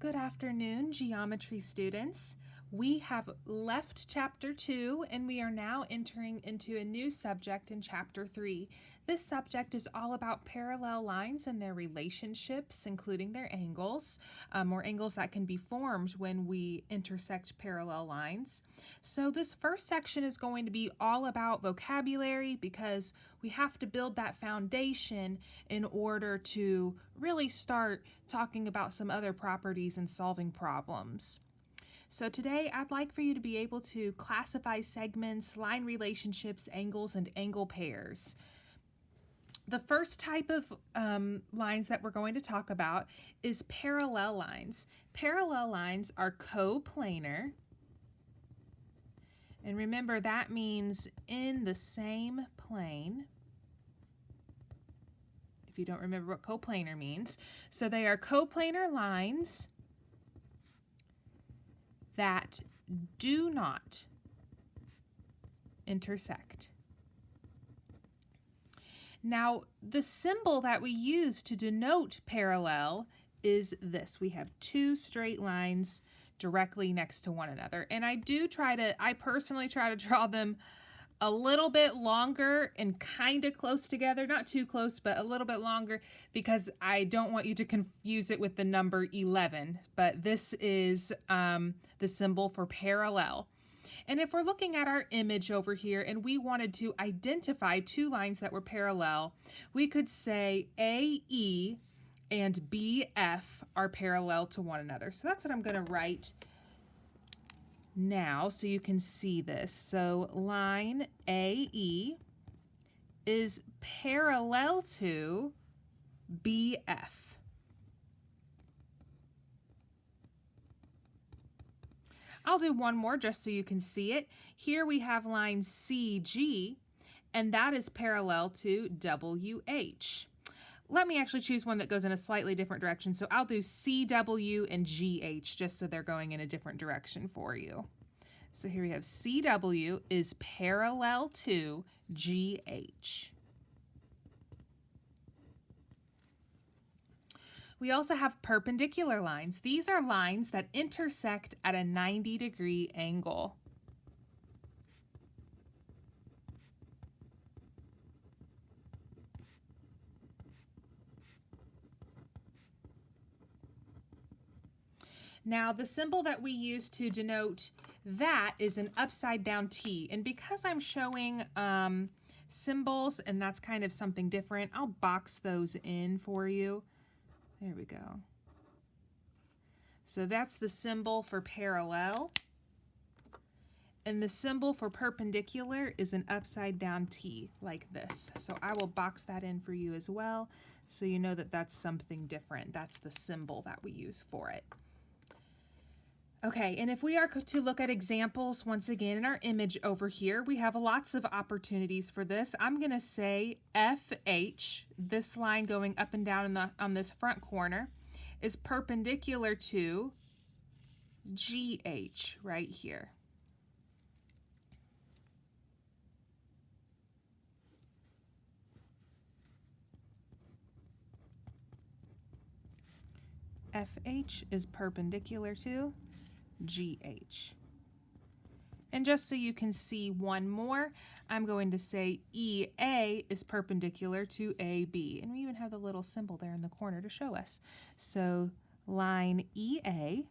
Good afternoon, geometry students. We have left chapter 2 and we are now entering into a new subject in chapter 3. This subject is all about parallel lines and their relationships, including their angles, or angles that can be formed when we intersect parallel lines. So this first section is going to be all about vocabulary because we have to build that foundation in order to really start talking about some other properties and solving problems. So today I'd like for you to be able to classify segments, line relationships, angles, and angle pairs. The first type of lines that we're going to talk about is parallel lines. Parallel lines are coplanar. And remember, that means in the same plane. If you don't remember what coplanar means. So they are coplanar lines that do not intersect. Now, the symbol that we use to denote parallel is this. We have two straight lines directly next to one another. And I personally try to draw them a little bit longer and kind of close together, not too close, but a little bit longer because I don't want you to confuse it with the number 11, but this is the symbol for parallel. And if we're looking at our image over here and we wanted to identify two lines that were parallel, we could say AE and BF are parallel to one another. So that's what I'm going to write now so you can see this. So line AE is parallel to BF. I'll do one more just so you can see it. Here we have line CG, and that is parallel to WH. Let me actually choose one that goes in a slightly different direction. So I'll do CW and GH just so they're going in a different direction for you. So here we have CW is parallel to GH. We also have perpendicular lines. These are lines that intersect at a 90-degree angle. Now, the symbol that we use to denote that is an upside down T. And because I'm showing symbols and that's kind of something different, I'll box those in for you. There we go. So that's the symbol for parallel. And the symbol for perpendicular is an upside down T, like this. So I will box that in for you as well, so you know that that's something different. That's the symbol that we use for it. Okay, and if we are to look at examples, once again, in our image over here, we have lots of opportunities for this. I'm going to say FH, this line going up and down on this front corner, is perpendicular to GH right here. FH is perpendicular to GH. And just so you can see one more, I'm going to say EA is perpendicular to AB. And we even have the little symbol there in the corner to show us. So line EA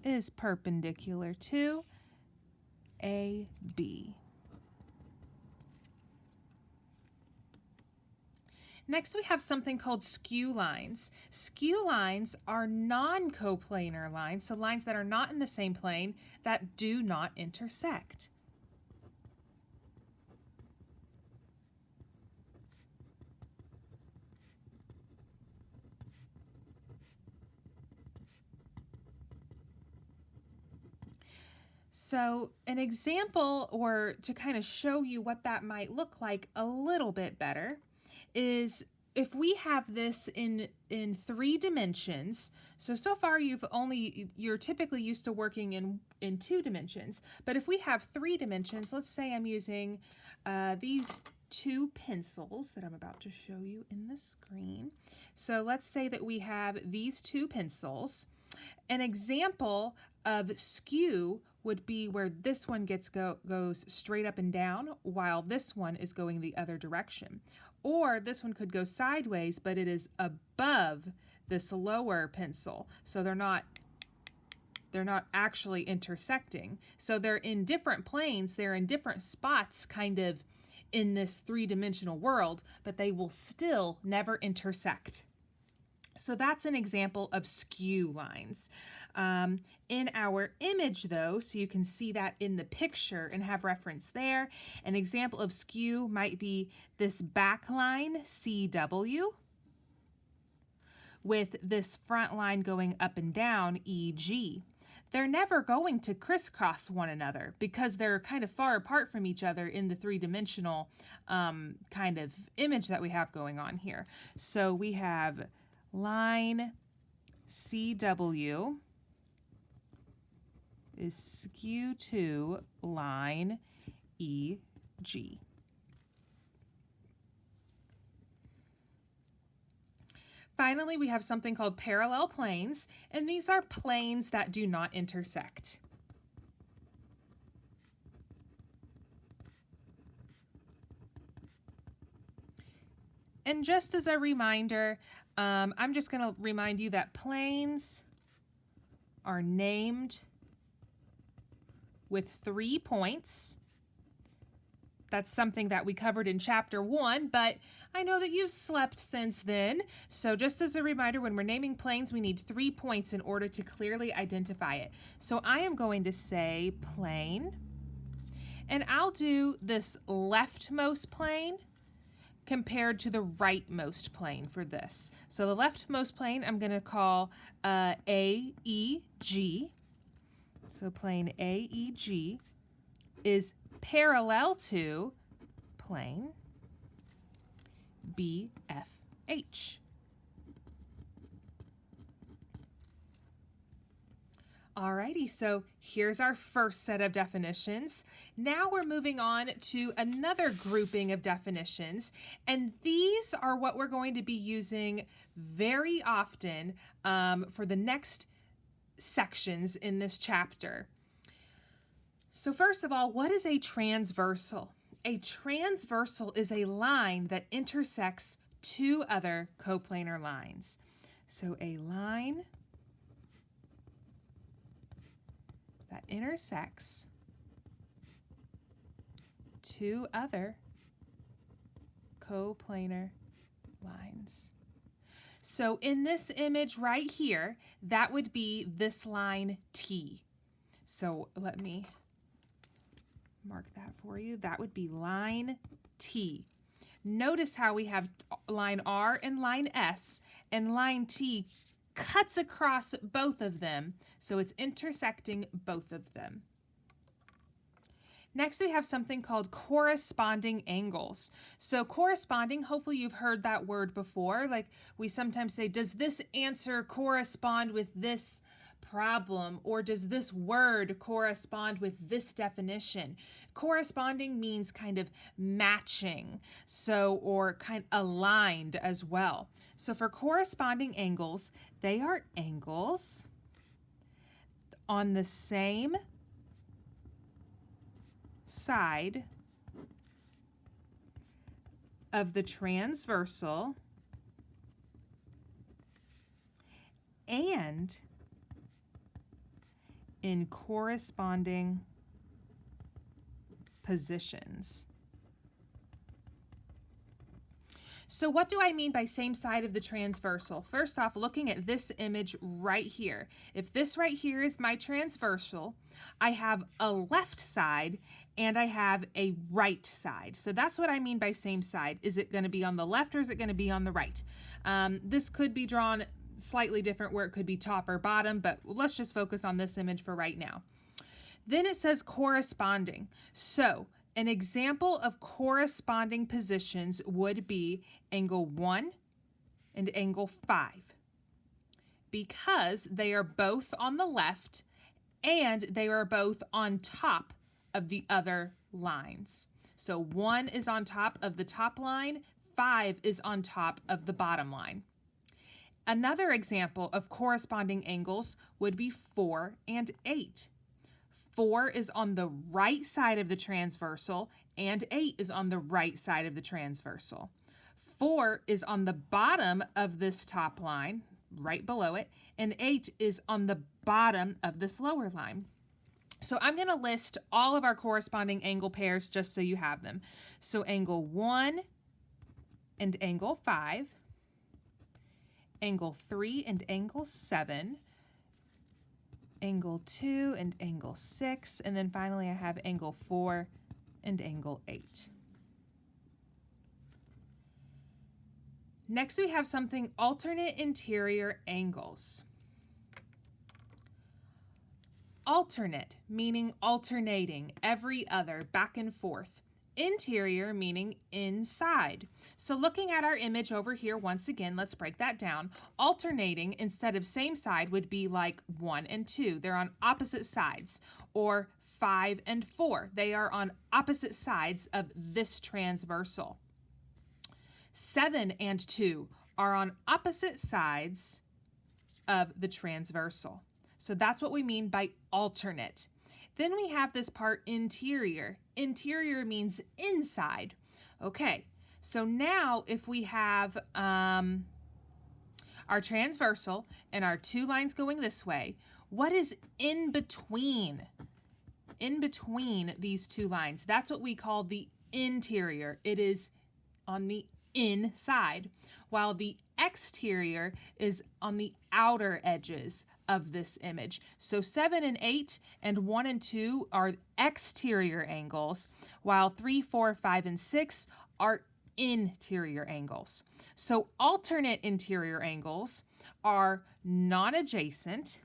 is perpendicular to AB. Next, we have something called skew lines. Skew lines are non-coplanar lines, so lines that are not in the same plane that do not intersect. So an example, or to kind of show you what that might look like a little bit better, is if we have this in 3 dimensions. So far you're typically used to working in 2 dimensions, but if we have 3 dimensions, let's say I'm using these two pencils that I'm about to show you in the screen. So let's say that we have these two pencils. An example of skew would be where this one goes straight up and down while this one is going the other direction. Or this one could go sideways, but it is above this lower pencil. So they're not actually intersecting. So they're in different planes, they're in different spots kind of in this three-dimensional world, but they will still never intersect. So that's an example of skew lines. In our image though, so you can see that in the picture and have reference there, an example of skew might be this back line CW with this front line going up and down EG. They're never going to crisscross one another because they're kind of far apart from each other in the three-dimensional kind of image that we have going on here. So we have line CW is skew to line EG. Finally, we have something called parallel planes, and these are planes that do not intersect. And just as a reminder, I'm just going to remind you that planes are named with 3 points. That's something that we covered in chapter 1, but I know that you've slept since then. So just as a reminder, when we're naming planes, we need 3 points in order to clearly identify it. So I am going to say plane, and I'll do this leftmost plane compared to the rightmost plane for this. So the leftmost plane I'm going to call AEG. So plane AEG is parallel to plane BFH. Alrighty, so here's our first set of definitions. Now we're moving on to another grouping of definitions, and these are what we're going to be using very often for the next sections in this chapter. So first of all, what is a transversal? A transversal is a line that intersects two other coplanar lines. So a line that intersects two other coplanar lines. So in this image right here, that would be this line T. So let me mark that for you. That would be line T. Notice how we have line R and line S, and line T cuts across both of them, so it's intersecting both of them. Next, we have something called corresponding angles. So corresponding, hopefully you've heard that word before. Like we sometimes say, does this answer correspond with this problem, or does this word correspond with this definition? Corresponding means kind of matching, so or kind of aligned as well. So for corresponding angles, they are angles on the same side of the transversal and in corresponding positions. So what do I mean by same side of the transversal? First off, looking at this image right here. If this right here is my transversal, I have a left side and I have a right side. So that's what I mean by same side. Is it going to be on the left or is it going to be on the right? This could be drawn slightly different where it could be top or bottom, but let's just focus on this image for right now. Then it says corresponding. So an example of corresponding positions would be angle 1 and angle 5 because they are both on the left and they are both on top of the other lines. So 1 is on top of the top line, 5 is on top of the bottom line. Another example of corresponding angles would be 4 and 8. 4 is on the right side of the transversal and 8 is on the right side of the transversal. 4 is on the bottom of this top line, right below it, and 8 is on the bottom of this lower line. So I'm going to list all of our corresponding angle pairs just so you have them. So angle 1 and angle 5, angle 3 and angle 7, angle 2 and angle 6, and then finally I have angle 4 and angle 8. Next we have something alternate interior angles. Alternate, meaning alternating, every other, back and forth. Interior, meaning inside. So looking at our image over here, once again, let's break that down. Alternating, instead of same side, would be like 1 and 2. They're on opposite sides. Or 5 and 4. They are on opposite sides of this transversal. 7 and 2 are on opposite sides of the transversal. So that's what we mean by alternate. Then we have this part interior. Interior means inside. Okay, so now if we have our transversal and our 2 lines going this way, what is in between? In between these 2 lines, that's what we call the interior. It is on the inside, while the exterior is on the outer edges of this image. So 7 and 8 and 1 and 2 are exterior angles, while 3, 4, 5, and 6 are interior angles. So alternate interior angles are non-adjacent,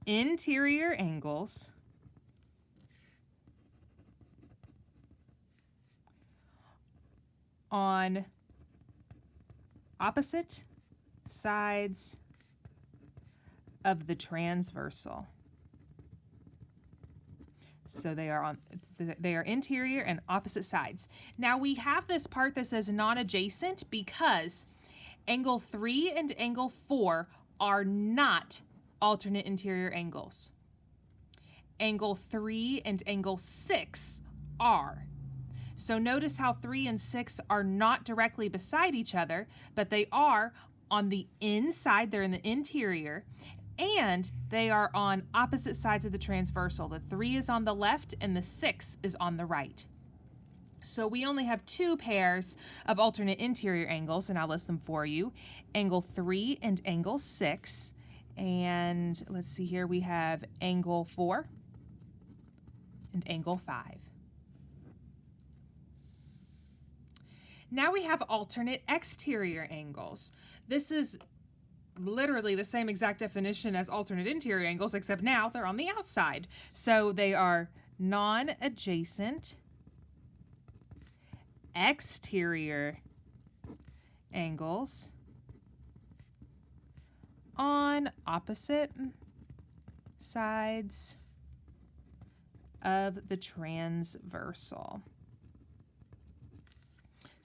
interior angles, on opposite sides of the transversal. So they are interior and opposite sides. Now we have this part that says non-adjacent because angle 3 and angle 4 are not alternate interior angles. Angle 3 and angle 6 are. So notice how 3 and 6 are not directly beside each other, but they are on the inside, they're in the interior, and they are on opposite sides of the transversal. The 3 is on the left and the 6 is on the right. So we only have 2 pairs of alternate interior angles, and I'll list them for you. Angle 3 and angle 6. And let's see here, we have angle 4 and angle 5. Now we have alternate exterior angles. This is literally the same exact definition as alternate interior angles, except now they're on the outside. So they are non-adjacent exterior angles on opposite sides of the transversal.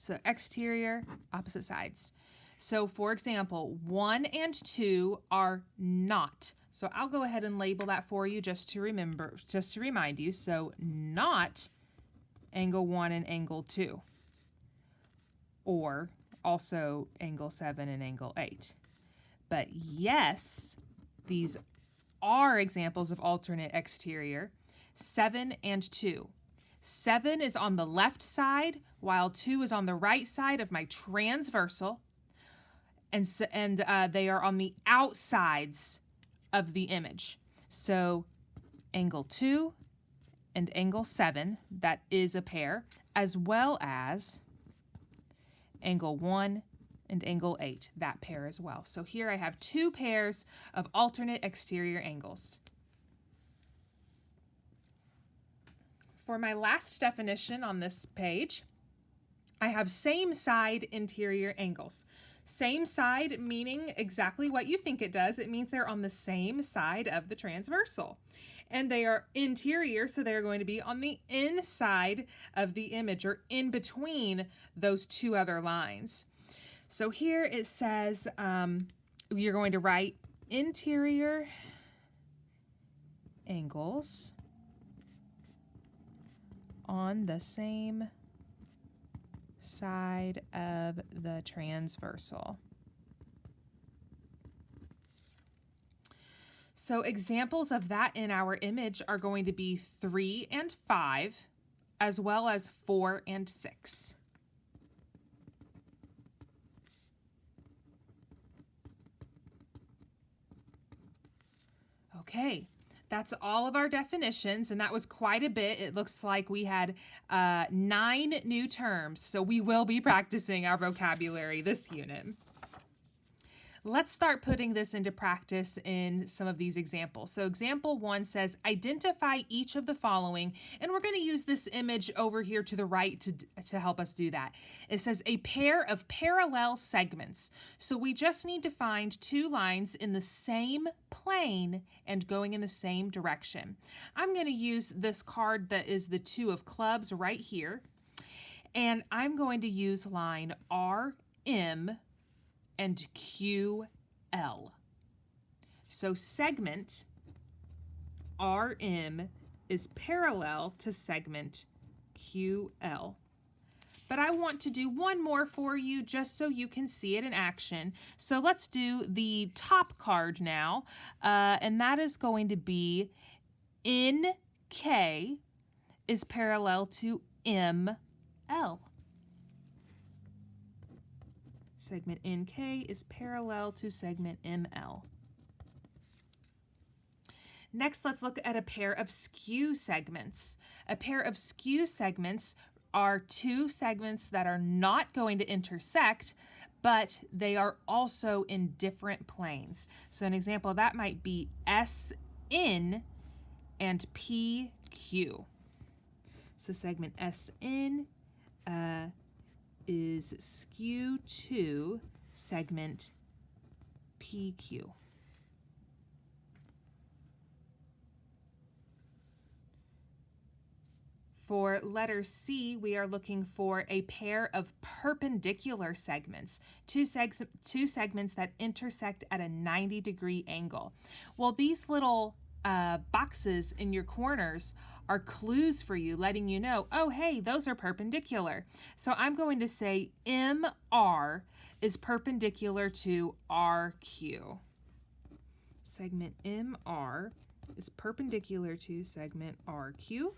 So exterior, opposite sides. So for example, 1 and 2 are not. So I'll go ahead and label that for you just to remember, just to remind you. So not angle 1 and angle 2. Or also angle 7 and angle 8. But yes, these are examples of alternate exterior. 7 and 2. 7 is on the left side, while 2 is on the right side of my transversal, and they are on the outsides of the image. So angle 2 and angle 7, that is a pair, as well as angle 1 and angle 8, that pair as well. So here I have 2 pairs of alternate exterior angles. For my last definition on this page, I have same side interior angles. Same side meaning exactly what you think it does. It means they're on the same side of the transversal. And they are interior, so they're going to be on the inside of the image or in between those two other lines. So here it says you're going to write interior angles on the same side of the transversal. So examples of that in our image are going to be 3 and 5, as well as 4 and 6. Okay, that's all of our definitions, and that was quite a bit. It looks like we had 9 new terms, so we will be practicing our vocabulary this unit. Let's start putting this into practice in some of these examples. So example 1 says, identify each of the following, and we're going to use this image over here to the right to help us do that. It says a pair of parallel segments. So we just need to find 2 lines in the same plane and going in the same direction. I'm going to use this card that is the 2 of clubs right here, and I'm going to use line RM and QL. So segment RM is parallel to segment QL. But I want to do one more for you just so you can see it in action. So let's do the top card now, and that is going to be NK is parallel to ML. Segment NK is parallel to segment ML. Next, let's look at a pair of skew segments. A pair of skew segments are 2 segments that are not going to intersect, but they are also in different planes. So an example of that might be SN and PQ. So segment SN is skew to segment PQ. For letter C, we are looking for a pair of perpendicular segments, two segments that intersect at a 90-degree angle. Well, these little boxes in your corners are clues for you, letting you know, oh, hey, those are perpendicular. So I'm going to say MR is perpendicular to RQ. Segment MR is perpendicular to segment RQ.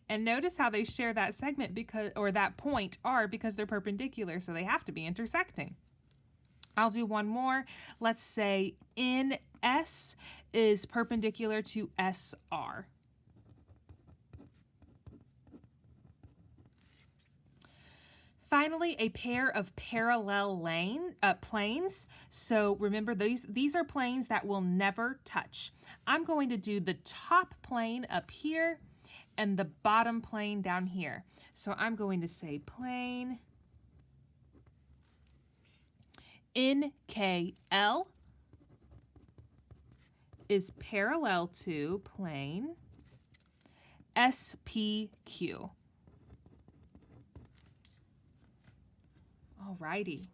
And notice how they share that segment or that point R because they're perpendicular, so they have to be intersecting. I'll do one more. Let's say NS is perpendicular to SR. Finally, a pair of parallel planes. So remember, these are planes that will never touch. I'm going to do the top plane up here and the bottom plane down here. So I'm going to say plane NKL is parallel to plane SPQ. Alrighty.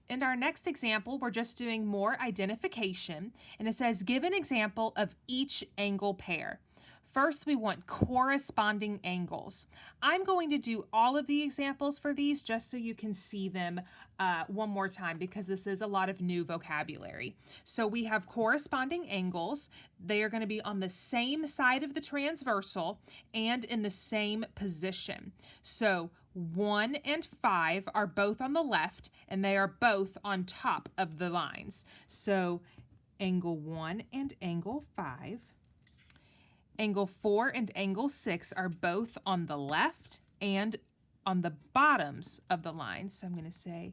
In our next example, we're just doing more identification, and it says, give an example of each angle pair. First, we want corresponding angles. I'm going to do all of the examples for these just so you can see them one more time because this is a lot of new vocabulary. So we have corresponding angles. They are going to be on the same side of the transversal and in the same position. So 1 and 5 are both on the left and they are both on top of the lines. So angle 1 and angle 5. Angle 4 and angle 6 are both on the left and on the bottoms of the lines. So I'm going to say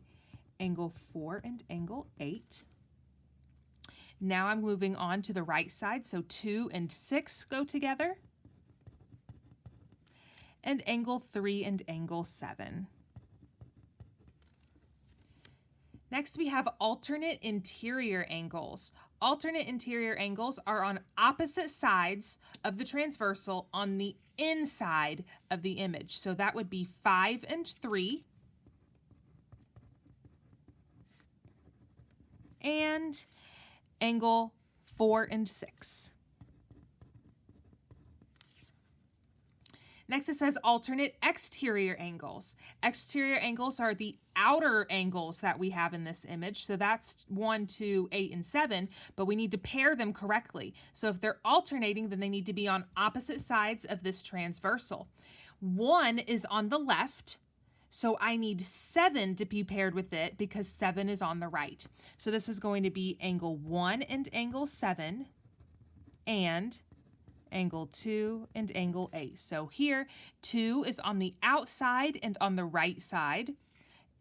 angle 4 and angle 8. Now I'm moving on to the right side. So 2 and 6 go together. And angle 3 and angle 7. Next, we have alternate interior angles. Alternate interior angles are on opposite sides of the transversal on the inside of the image. So that would be 5 and 3. And angle 4 and 6. Next, it says alternate exterior angles. Exterior angles are the outer angles that we have in this image. So that's 1, 2, 8, and 7, but we need to pair them correctly. So if they're alternating, then they need to be on opposite sides of this transversal. 1 is on the left, so I need 7 to be paired with it because 7 is on the right. So this is going to be angle 1 and angle 7, and angle 2 and angle 8. So here, 2 is on the outside and on the right side.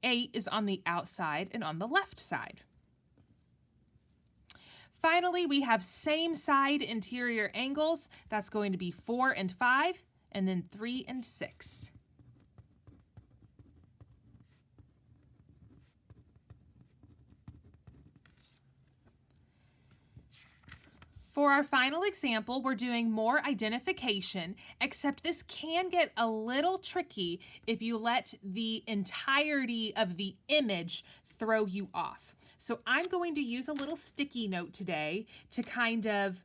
8 is on the outside and on the left side. Finally, we have same side interior angles. That's going to be 4 and 5, and then 3 and 6. For our final example, we're doing more identification, except this can get a little tricky if you let the entirety of the image throw you off. So I'm going to use a little sticky note today to kind of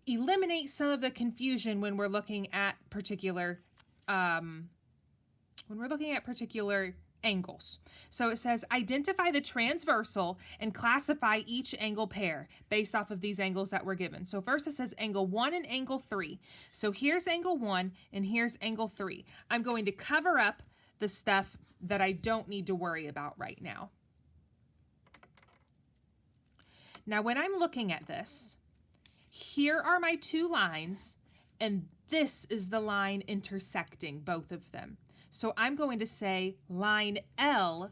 eliminate some of the confusion when we're looking at particular angles. So it says identify the transversal and classify each angle pair based off of these angles that were given. So first it says angle 1 and angle 3. So here's angle 1 and here's angle 3. I'm going to cover up the stuff that I don't need to worry about right now. Now when I'm looking at this, here are my two lines, and this is the line intersecting both of them. So I'm going to say line L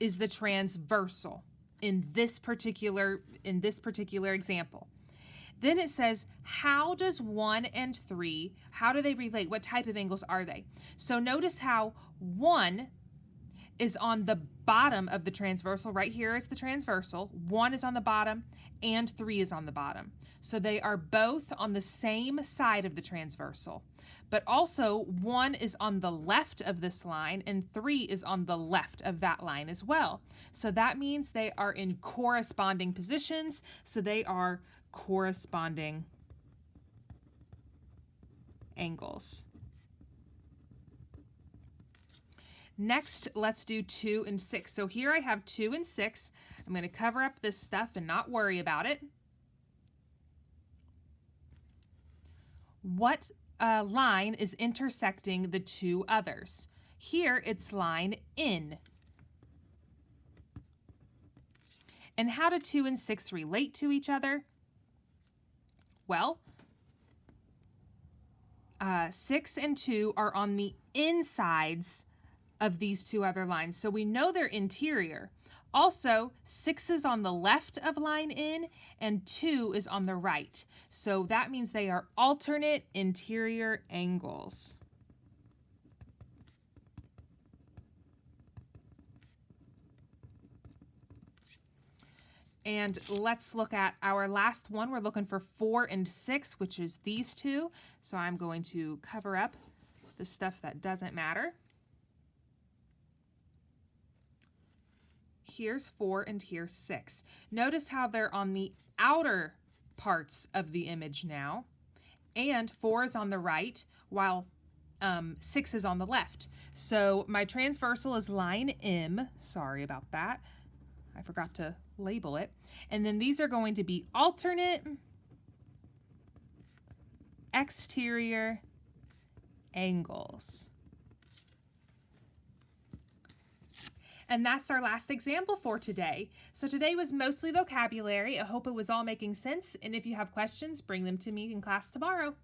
is the transversal in this particular example. Then it says, how does 1 and 3, how do they relate? What type of angles are they? So notice how 1 is on the bottom of the transversal. Right here is the transversal. 1 is on the bottom and 3 is on the bottom. So they are both on the same side of the transversal. But also 1 is on the left of this line and 3 is on the left of that line as well. So that means they are in corresponding positions. So they are corresponding angles. Next, let's do 2 and 6. So here I have 2 and 6. I'm going to cover up this stuff and not worry about it. What line is intersecting the two others? Here it's line N. And how do 2 and 6 relate to each other? Well, 6 and 2 are on the insides of these two other lines. So we know they're interior. Also, 6 is on the left of line N and 2 is on the right. So that means they are alternate interior angles. And let's look at our last one. We're looking for 4 and 6, which is these two. So I'm going to cover up the stuff that doesn't matter. Here's 4 and here's 6. Notice how they're on the outer parts of the image now, and 4 is on the right while 6 is on the left. So my transversal is line M. Sorry about that. I forgot to label it. And then these are going to be alternate exterior angles. And that's our last example for today. So today was mostly vocabulary. I hope it was all making sense. And if you have questions, bring them to me in class tomorrow.